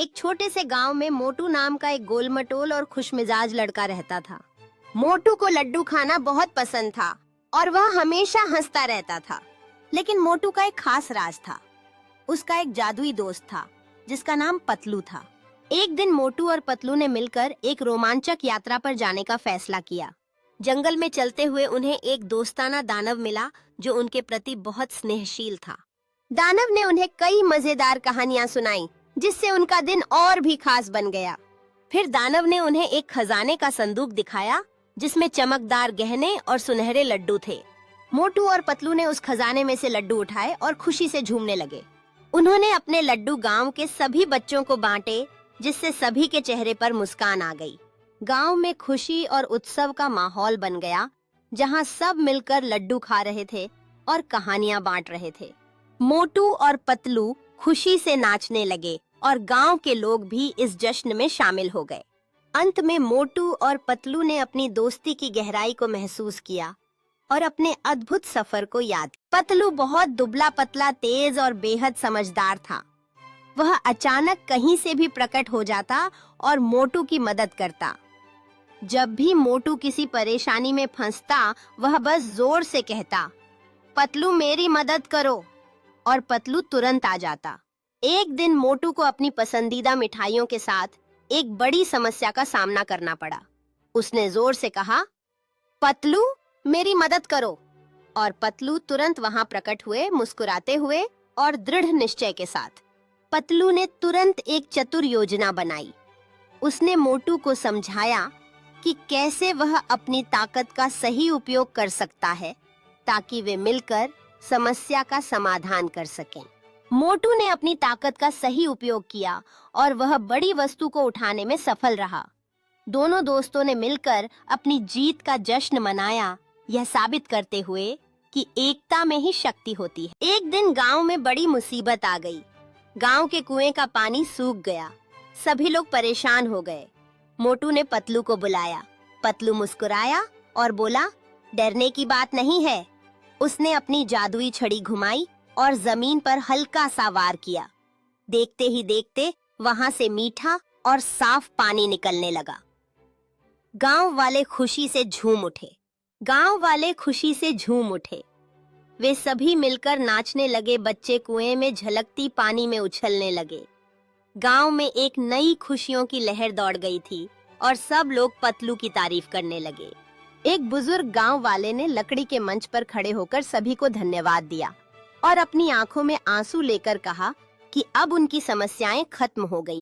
एक छोटे से गांव में मोटू नाम का एक गोलमटोल और खुशमिजाज लड़का रहता था। मोटू को लड्डू खाना बहुत पसंद था और वह हमेशा हंसता रहता था। लेकिन मोटू का एक खास राज था। उसका एक जादुई दोस्त था जिसका नाम पतलू था। एक दिन मोटू और पतलू ने मिलकर एक रोमांचक यात्रा पर जाने का फैसला किया। जंगल में चलते हुए उन्हें एक दोस्ताना दानव मिला जो उनके प्रति बहुत स्नेहशील था। दानव ने उन्हें कई मजेदार कहानियां सुनाई जिससे उनका दिन और भी खास बन गया। फिर दानव ने उन्हें एक खजाने का संदूक दिखाया जिसमें चमकदार गहने और सुनहरे लड्डू थे। मोटू और पतलू ने उस खजाने में से लड्डू उठाए और खुशी से झूमने लगे। उन्होंने अपने लड्डू गांव के सभी बच्चों को बांटे जिससे सभी के चेहरे पर मुस्कान आ गई। गांव में खुशी और उत्सव का माहौल बन गया जहां सब मिलकर लड्डू खा रहे थे और कहानियां बांट रहे थे। मोटू और पतलू खुशी से नाचने लगे और गांव के लोग भी इस जश्न में शामिल हो गए। अंत में मोटू और पतलू ने अपनी दोस्ती की गहराई को महसूस किया और अपने अद्भुत सफर को याद। पतलू बहुत दुबला पतला, तेज और बेहद समझदार था। वह अचानक कहीं से भी प्रकट हो जाता और मोटू की मदद करता। जब भी मोटू किसी परेशानी में फंसता, वह बस जोर से कहता, पतलू मेरी मदद करो, और पतलू तुरंत आ जाता। एक दिन मोटू को अपनी पसंदीदा मिठाइयों के साथ एक बड़ी समस्या का सामना करना पड़ा। उसने जोर से कहा, पतलू मेरी मदद करो, और पतलू तुरंत वहां प्रकट हुए, मुस्कुराते हुए और दृढ़ निश्चय के साथ। पतलू ने तुरंत एक चतुर योजना बनाई। उसने मोटू को समझाया कि कैसे वह अपनी ताकत का सही उपयोग कर सकता है ताकि वे मिलकर समस्या का समाधान कर सकें। मोटू ने अपनी ताकत का सही उपयोग किया और वह बड़ी वस्तु को उठाने में सफल रहा। दोनों दोस्तों ने मिलकर अपनी जीत का जश्न मनाया, यह साबित करते हुए कि एकता में ही शक्ति होती है। एक दिन गांव में बड़ी मुसीबत आ गई। गांव के कुएं का पानी सूख गया। सभी लोग परेशान हो गए। मोटू ने पतलू को बुलाया। पतलू मुस्कुराया और बोला, डरने की बात नहीं है। उसने अपनी जादुई छड़ी घुमाई और जमीन पर हल्का सा वार किया। देखते ही देखते वहां से मीठा और साफ पानी निकलने लगा। गांव वाले खुशी से झूम उठे। वे सभी मिलकर नाचने लगे। बच्चे कुएं में झलकती पानी में उछलने लगे। गांव में एक नई खुशियों की लहर दौड़ गई थी और सब लोग पतलू की तारीफ करने लगे। एक बुजुर्ग गांव वाले ने लकड़ी के मंच पर खड़े होकर सभी को धन्यवाद दिया और अपनी आंखों में आंसू लेकर कहा कि अब उनकी समस्याएं खत्म हो गई।